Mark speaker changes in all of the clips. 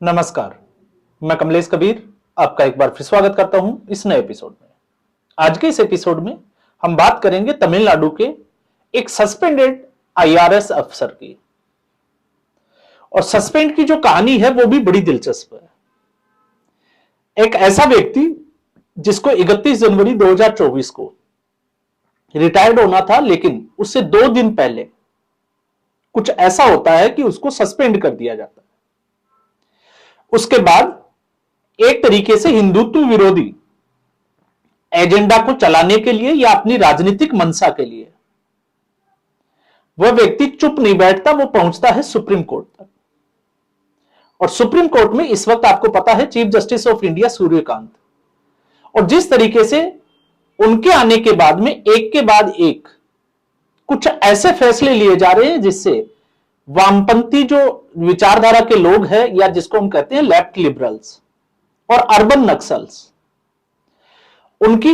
Speaker 1: नमस्कार, मैं कमलेश कबीर आपका एक बार फिर स्वागत करता हूं इस नए एपिसोड में। आज के इस एपिसोड में हम बात करेंगे तमिलनाडु के एक सस्पेंडेड आईआरएस अफसर की। और सस्पेंड की जो कहानी है वो भी बड़ी दिलचस्प है। एक ऐसा व्यक्ति जिसको 31 जनवरी 2024 को रिटायर्ड होना था, लेकिन उससे 2 दिन पहले कुछ ऐसा होता है कि उसको सस्पेंड कर दिया जाता है। उसके बाद एक तरीके से हिंदुत्व विरोधी एजेंडा को चलाने के लिए या अपनी राजनीतिक मंशा के लिए वह व्यक्ति चुप नहीं बैठता, वो पहुंचता है सुप्रीम कोर्ट तक। और सुप्रीम कोर्ट में इस वक्त आपको पता है chief justice of India Suryakant, और जिस तरीके से उनके आने के बाद में एक के बाद एक कुछ ऐसे फैसले लिए जा रहे हैं जिससे वामपंथी जो विचारधारा के लोग हैं, या जिसको हम कहते हैं लेफ्ट लिबरल्स और अर्बन नक्सल्स, उनकी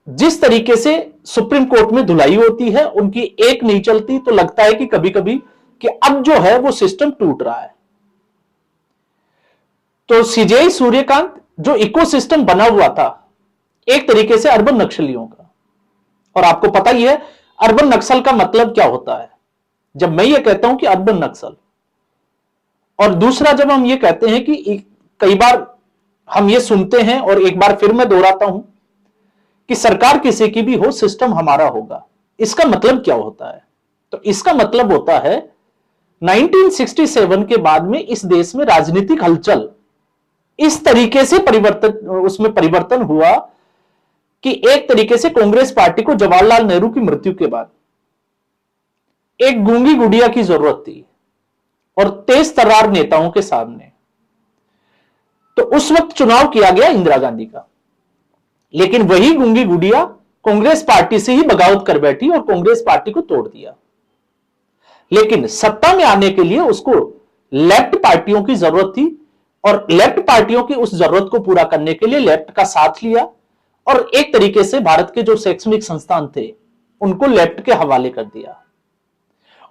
Speaker 1: जिस तरीके से सुप्रीम कोर्ट में धुलाई होती है, उनकी एक नहीं चलती, तो लगता है कि कभी कभी कि अब जो है वो सिस्टम टूट रहा है। तो सीजेआई सूर्यकांत जो इकोसिस्टम बना हुआ था एक तरीके से अर्बन नक्सलियों का, और आपको पता ही है अर्बन नक्सल का मतलब क्या होता है। जब मैं ये कहता हूं कि अर्बन नक्सल, और दूसरा जब हम ये कहते हैं कि कई बार हम ये सुनते हैं, और एक बार फिर मैं दोहराता हूं कि सरकार किसी की भी हो, सिस्टम हमारा होगा, इसका मतलब क्या होता है? तो इसका मतलब होता है 1967 के बाद में इस देश में राजनीतिक हलचल इस तरीके से परिवर्तन हुआ कि एक तरीके से कांग्रेस पार्टी को जवाहरलाल नेहरू की मृत्यु के बाद एक गूंगी गुड़िया की जरूरत थी और तेज तर्रार नेताओं के सामने। तो उस वक्त चुनाव किया गया इंदिरा गांधी का, लेकिन वही गूंगी गुड़िया कांग्रेस पार्टी से ही बगावत कर बैठी और कांग्रेस पार्टी को तोड़ दिया। लेकिन सत्ता में आने के लिए उसको लेफ्ट पार्टियों की जरूरत थी, और लेफ्ट पार्टियों की उस जरूरत को पूरा करने के लिए लेफ्ट का साथ लिया, और एक तरीके से भारत के जो शैक्षणिक संस्थान थे उनको लेफ्ट के हवाले कर दिया।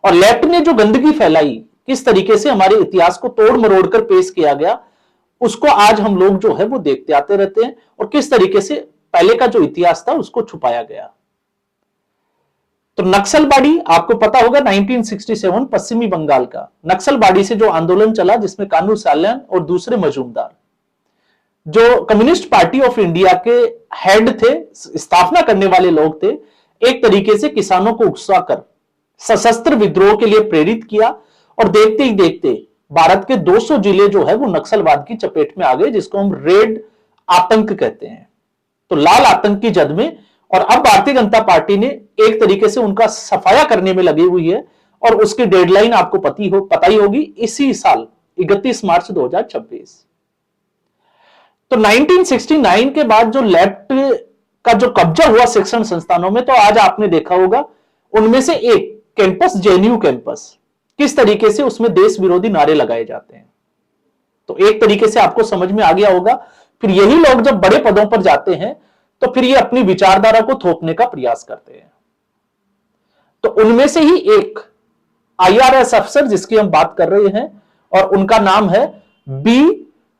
Speaker 1: और लेफ्ट ने जो गंदगी फैलाई, किस तरीके से हमारे इतिहास को तोड़ मरोड़ कर पेश किया गया, उसको आज हम लोग जो है वो देखते आते रहते हैं, और किस तरीके से पहले का जो इतिहास था उसको छुपाया गया। तो नक्सलबाड़ी आपको पता होगा 1967 पश्चिमी बंगाल का नक्सलबाड़ी से जो आंदोलन चला, जिसमें कानू साल्यान और दूसरे मजूमदार जो कम्युनिस्ट पार्टी ऑफ इंडिया के हेड थे, स्थापना करने वाले लोग थे, एक तरीके से किसानों को उकसाकर सशस्त्र विद्रोह के लिए प्रेरित किया। और देखते ही देखते भारत के 200 जिले जो है वो नक्सलवाद की चपेट में आ गए, जिसको हम रेड आतंक कहते हैं। तो लाल आतंक की जद में, और अब भारतीय जनता पार्टी ने एक तरीके से उनका सफाया करने में लगी हुई है, और उसकी डेडलाइन आपको पता ही होगी, इसी साल 31 मार्च 2026। तो 1969 के बाद जो लेफ्ट का जो कब्जा हुआ शिक्षण संस्थानों में, तो आज आपने देखा होगा उनमें से एक कैंपस जेएनयू कैंपस, किस तरीके से उसमें देश विरोधी नारे लगाए जाते हैं। तो एक तरीके से आपको समझ में आ गया होगा। फिर यही लोग जब बड़े पदों पर जाते हैं तो फिर ये अपनी विचारधारा को थोपने का प्रयास करते हैं। तो उनमें से ही एक आईआरएस अफसर जिसकी हम बात कर रहे हैं, और उनका नाम है बी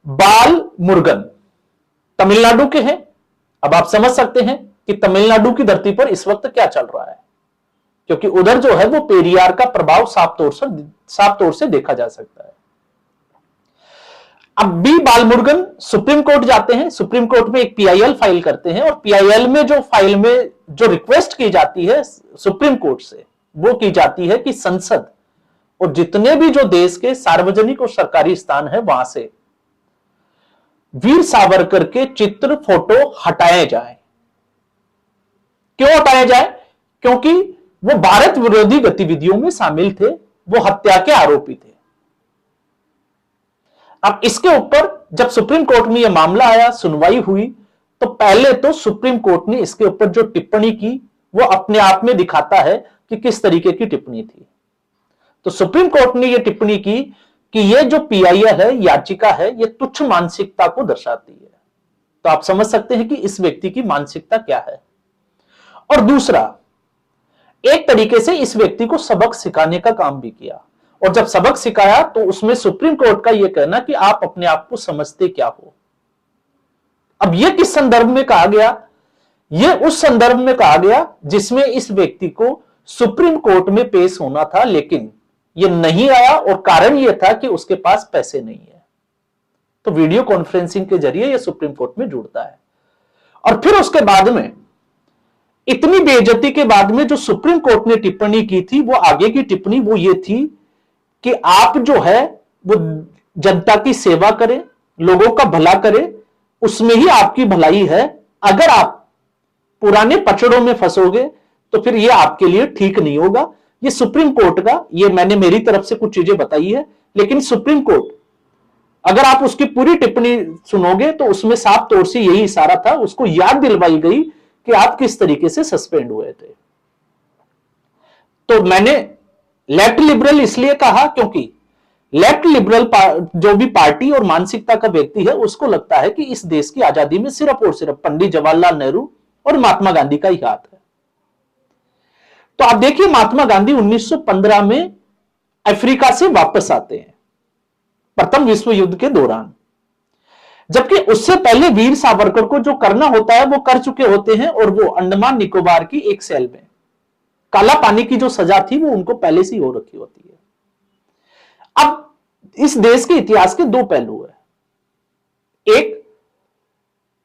Speaker 1: बाल मुरुगन, तमिलनाडु के हैं। अब आप समझ सकते हैं कि तमिलनाडु की धरती पर इस वक्त क्या चल रहा है, क्योंकि उधर जो है वो पेरियार का प्रभाव साफ तौर से देखा जा सकता है। अब बी बालमुरुगन सुप्रीम कोर्ट जाते हैं, सुप्रीम कोर्ट में एक पीआईएल फाइल करते हैं, और पीआईएल में जो फाइल में जो रिक्वेस्ट की जाती है सुप्रीम कोर्ट से, वो की जाती है कि संसद और जितने भी जो देश के सार्वजनिक और सरकारी स्थान है वहां से वीर सावरकर के चित्र फोटो हटाए जाए। क्यों हटाए जाए? क्योंकि वो भारत विरोधी गतिविधियों में शामिल थे, वो हत्या के आरोपी थे। अब इसके ऊपर जब सुप्रीम कोर्ट में यह मामला आया, सुनवाई हुई, तो पहले तो सुप्रीम कोर्ट ने इसके ऊपर जो टिप्पणी की वो अपने आप में दिखाता है कि किस तरीके की टिप्पणी थी। तो सुप्रीम कोर्ट ने यह टिप्पणी की कि यह जो पीआईएल है, याचिका है, यह तुच्छ मानसिकता को दर्शाती है। तो आप समझ सकते हैं कि इस व्यक्ति की मानसिकता क्या है। और दूसरा, एक तरीके से इस व्यक्ति को सबक सिखाने का काम भी किया, और जब सबक सिखाया तो उसमें सुप्रीम कोर्ट का यह कहना कि आप अपने आप को समझते क्या हो। अब यह किस संदर्भ में कहा गया? यह उस संदर्भ में कहा गया जिसमें इस व्यक्ति को सुप्रीम कोर्ट में पेश होना था, लेकिन यह नहीं आया और कारण यह था कि उसके पास पैसे नहीं है। तो वीडियो कॉन्फ्रेंसिंग के जरिए यह सुप्रीम कोर्ट में जुड़ता है। और फिर उसके बाद में इतनी बेइज्जती के बाद में जो सुप्रीम कोर्ट ने टिप्पणी की थी, वो आगे की टिप्पणी वो ये थी कि आप जो है वो जनता की सेवा करें, लोगों का भला करें, उसमें ही आपकी भलाई है। अगर आप पुराने पचड़ों में फंसोगे तो फिर यह आपके लिए ठीक नहीं होगा। ये सुप्रीम कोर्ट का, ये मैंने मेरी तरफ से कुछ चीजें बताई है, लेकिन सुप्रीम कोर्ट, अगर आप उसकी पूरी टिप्पणी सुनोगे तो उसमें साफ तौर से यही इशारा था, उसको याद दिलवाई गई कि आप किस तरीके से सस्पेंड हुए थे। तो मैंने लेफ्ट लिबरल इसलिए कहा क्योंकि लेफ्ट लिबरल जो भी पार्टी और मानसिकता का व्यक्ति है, उसको लगता है कि इस देश की आजादी में सिर्फ और सिर्फ पंडित जवाहरलाल नेहरू और महात्मा गांधी का ही हाथ है। तो आप देखिए, महात्मा गांधी 1915 में अफ्रीका से वापस आते हैं प्रथम विश्व युद्ध के दौरान, जबकि उससे पहले वीर सावरकर को जो करना होता है वो कर चुके होते हैं, और वो अंडमान निकोबार की एक सेल में काला पानी की जो सजा थी वो उनको पहले से ही हो रखी होती है। अब इस देश के इतिहास के दो पहलू है। एक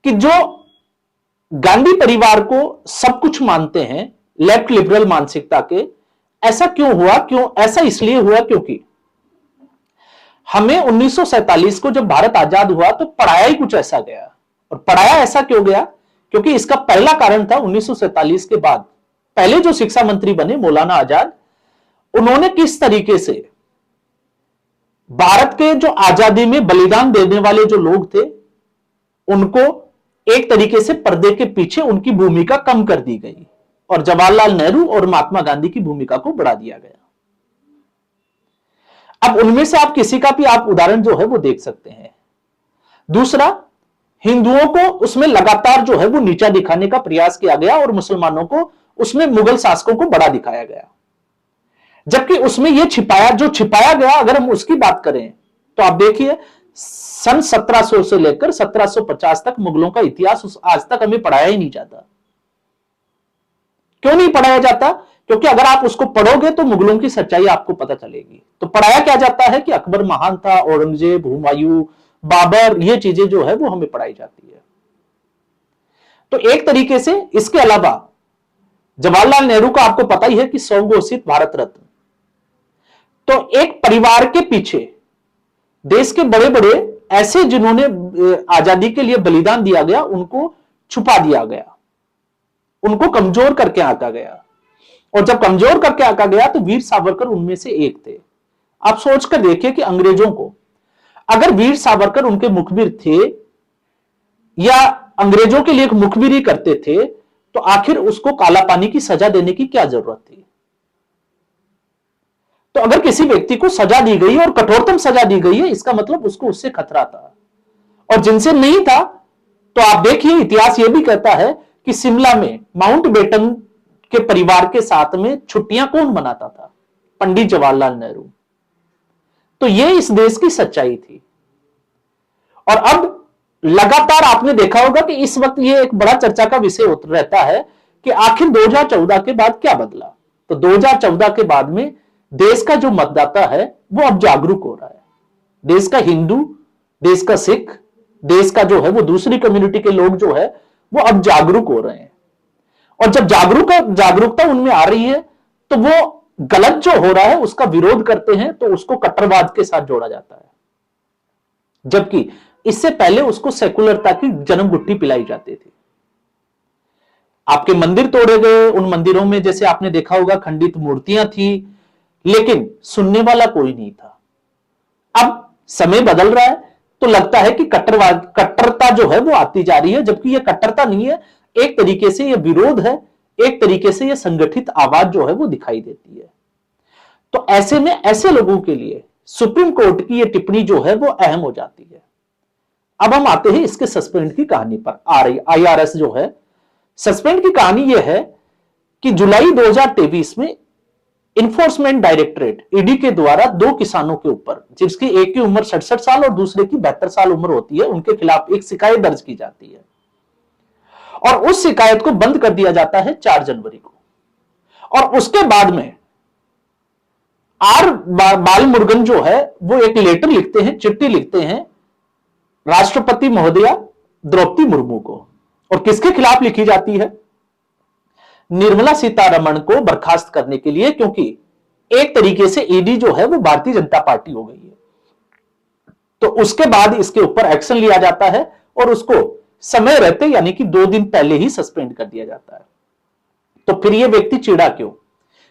Speaker 1: कि जो गांधी परिवार को सब कुछ मानते हैं लेफ्ट लिबरल मानसिकता के, ऐसा क्यों हुआ? ऐसा इसलिए हुआ क्योंकि हमें 1947 को जब भारत आजाद हुआ तो पढ़ाया ही कुछ ऐसा गया। और पढ़ाया ऐसा क्यों गया? क्योंकि इसका पहला कारण था 1947 के बाद पहले जो शिक्षा मंत्री बने मौलाना आजाद, उन्होंने किस तरीके से भारत के जो आजादी में बलिदान देने वाले जो लोग थे उनको एक तरीके से पर्दे के पीछे उनकी भूमिका कम कर दी गई और जवाहरलाल नेहरू और महात्मा गांधी की भूमिका को बढ़ा दिया गया। अब उनमें से आप किसी का भी आप उदाहरण जो है वो देख सकते हैं। दूसरा, हिंदुओं को उसमें लगातार जो है वो नीचा दिखाने का प्रयास किया गया और मुसलमानों को उसमें मुगल शासकों को बड़ा दिखाया गया, जबकि उसमें यह छिपाया गया, अगर हम उसकी बात करें तो आप देखिए सन 1700 से लेकर 1750 तक मुगलों का इतिहास आज तक हमें पढ़ाया ही नहीं जाता। क्यों नहीं पढ़ाया जाता? क्योंकि अगर आप उसको पढ़ोगे तो मुगलों की सच्चाई आपको पता चलेगी। तो पढ़ाया क्या जाता है कि अकबर महान था, औरंगजेब, हुमायूं, बाबर, ये चीजें जो है वो हमें पढ़ाई जाती है। तो एक तरीके से इसके अलावा जवाहरलाल नेहरू का आपको पता ही है कि 100 घोषित भारत रत्न, तो एक परिवार के पीछे देश के बड़े बड़े ऐसे जिन्होंने आजादी के लिए बलिदान दिया गया उनको छुपा दिया गया, उनको कमजोर करके आंका गया। और जब कमजोर करके आंका गया तो वीर सावरकर उनमें से एक थे। आप सोचकर देखिए कि अंग्रेजों को अगर वीर सावरकर उनके मुखबिर थे या अंग्रेजों के लिए एक मुखबिरी करते थे, तो आखिर उसको काला पानी की सजा देने की क्या जरूरत थी? तो अगर किसी व्यक्ति को सजा दी गई और कठोरतम सजा दी गई है, इसका मतलब उसको उससे खतरा था, और जिनसे नहीं था। तो आप देखिए, इतिहास यह भी कहता है कि शिमला में माउंटबेटन के परिवार के साथ में छुट्टियां कौन मनाता था? पंडित जवाहरलाल नेहरू। तो यह इस देश की सच्चाई थी। और अब लगातार आपने देखा होगा कि इस वक्त यह एक बड़ा चर्चा का विषय रहता है कि आखिर 2014 के बाद क्या बदला। तो 2014 के बाद में देश का जो मतदाता है वो अब जागरूक हो रहा है। देश का हिंदू, देश का सिख, देश का जो है वो दूसरी कम्युनिटी के लोग जो है वो अब जागरूक हो रहे हैं। और जब जागरूकता उनमें आ रही है तो वो गलत जो हो रहा है उसका विरोध करते हैं, तो उसको कट्टरवाद के साथ जोड़ा जाता है, जबकि इससे पहले उसको सेकुलरता की जन्म गुट्टी पिलाई जाती थी। आपके मंदिर तोड़े गए, उन मंदिरों में जैसे आपने देखा होगा खंडित मूर्तियां थी, लेकिन सुनने वाला कोई नहीं था। अब समय बदल रहा है तो लगता है कि कट्टरता जो है वो आती जा रही है, जबकि यह कट्टरता नहीं है, एक तरीके से यह विरोध है, एक तरीके से यह संगठित आवाज जो है वो दिखाई देती है। तो ऐसे में ऐसे लोगों के लिए सुप्रीम कोर्ट की यह टिप्पणी जो है वो अहम हो जाती है। अब हम आते हैं इसके सस्पेंड की कहानी पर। IRS जो है, सस्पेंड की कहानी यह है कि जुलाई 2023 में इन्फोर्समेंट डायरेक्टरेट ईडी के द्वारा 2 किसानों के ऊपर, जिसकी एक की उम्र 67 साल और दूसरे की 72 साल उम्र होती है, उनके खिलाफ एक शिकायत दर्ज की जाती है और उस शिकायत को बंद कर दिया जाता है 4 जनवरी को। और उसके बाद में आर बालमुरुगन जो है वो एक लेटर लिखते हैं, चिट्ठी लिखते हैं राष्ट्रपति महोदया द्रौपदी मुर्मू को। और किसके खिलाफ लिखी जाती है? निर्मला सीतारमण को बर्खास्त करने के लिए, क्योंकि एक तरीके से ईडी जो है वो भारतीय जनता पार्टी हो गई है। तो उसके बाद इसके ऊपर एक्शन लिया जाता है और उसको समय रहते यानी कि 2 दिन पहले ही सस्पेंड कर दिया जाता है। तो फिर यह व्यक्ति चिढ़ा क्यों?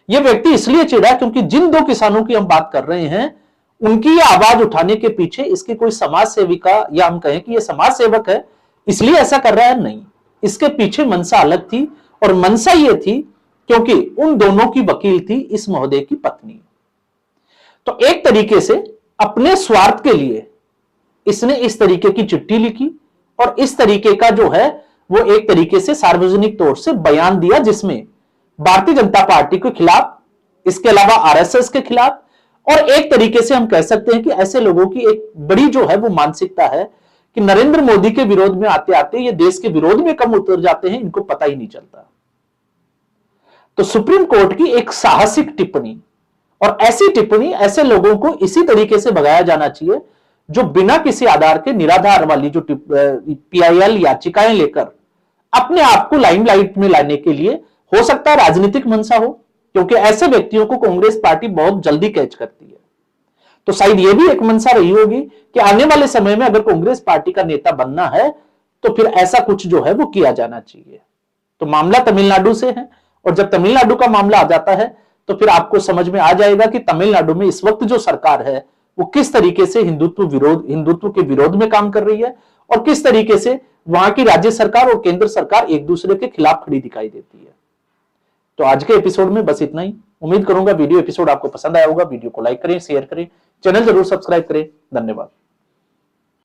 Speaker 1: यह व्यक्ति इसलिए चिढ़ा क्योंकि जिन 2 किसानों की हम बात कर रहे हैं उनकी आवाज उठाने के पीछे इसकी कोई समाज सेविका या हम कहें कि यह समाज सेवक है इसलिए ऐसा कर रहा है, नहीं। इसके पीछे मंशा अलग थी और मंशा यह थी क्योंकि उन दोनों की वकील थी इस महोदय की पत्नी। तो एक तरीके से अपने स्वार्थ के लिए इसने इस तरीके की चिट्ठी लिखी और इस तरीके का जो है वो एक तरीके से सार्वजनिक तौर से बयान दिया, जिसमें भारतीय जनता पार्टी के खिलाफ, इसके अलावा आरएसएस के खिलाफ, और एक तरीके से हम कह सकते हैं कि ऐसे लोगों की एक बड़ी जो है वो मानसिकता है कि नरेंद्र मोदी के विरोध में आते आते ये देश के विरोध में कम उतर जाते हैं, इनको पता ही नहीं चलता। तो सुप्रीम कोर्ट की एक साहसिक टिप्पणी, और ऐसी टिप्पणी ऐसे लोगों को इसी तरीके से भगाया जाना चाहिए जो बिना किसी आधार के निराधार वाली जो पीआईएल याचिकाएं लेकर अपने आप को लाइमलाइट में लाने के लिए, हो सकता है राजनीतिक मंशा हो, क्योंकि ऐसे व्यक्तियों को कांग्रेस पार्टी बहुत जल्दी कैच करती है। तो शायद यह भी एक मंशा रही होगी कि आने वाले समय में अगर कांग्रेस पार्टी का नेता बनना है तो फिर ऐसा कुछ जो है वो किया जाना चाहिए। तो मामला तमिलनाडु से है, और जब तमिलनाडु का मामला आ जाता है तो फिर आपको समझ में आ जाएगा कि तमिलनाडु में इस वक्त जो सरकार है वो किस तरीके से हिंदुत्व के विरोध में काम कर रही है और किस तरीके से वहां की राज्य सरकार और केंद्र सरकार एक दूसरे के खिलाफ खड़ी दिखाई देती है। तो आज के एपिसोड में बस इतना ही। उम्मीद करूंगा वीडियो एपिसोड आपको पसंद आया होगा। वीडियो को लाइक करें, शेयर करें, चैनल जरूर सब्सक्राइब करें। धन्यवाद।